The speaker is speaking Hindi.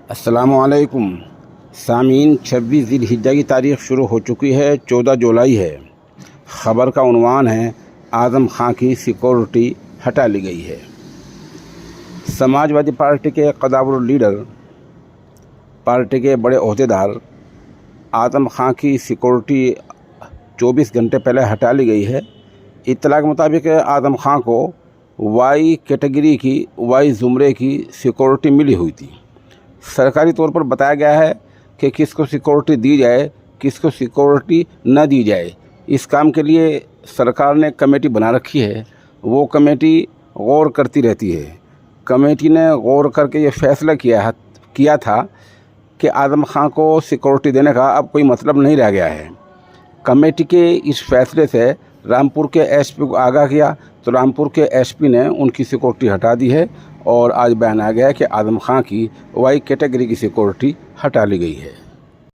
अस्सलामुअलैकुम सामीन। 26 ज़िलहिज्जा की तारीख़ शुरू हो चुकी है। 14 जुलाई है। ख़बर का उन्वान है आज़म खां की सिक्योरिटी हटा ली गई है। समाजवादी पार्टी के कदावर लीडर, पार्टी के बड़े ओहदेदार आज़म खां की सिक्योरिटी 24 घंटे पहले हटा ली गई है। इत्तला के मुताबिक आज़म खां को वाई कैटेगरी की, वाई ज़ुमरे की सिक्योरिटी मिली हुई थी। सरकारी तौर पर बताया गया है कि किसको सिक्योरिटी दी जाए, किसको सिक्योरिटी न दी जाए। इस काम के लिए सरकार ने कमेटी बना रखी है। वो कमेटी गौर करती रहती है। कमेटी ने गौर करके ये फैसला किया था कि आज़म खां को सिक्योरिटी देने का अब कोई मतलब नहीं रह गया है। कमेटी के इस फैसले से रामपुर के एसपी को आगाह किया तो रामपुर के एसपी ने उनकी सिक्योरिटी हटा दी है और आज बयान आ गया है कि आज़म खां की वाई कैटेगरी की सिक्योरिटी हटा ली गई है।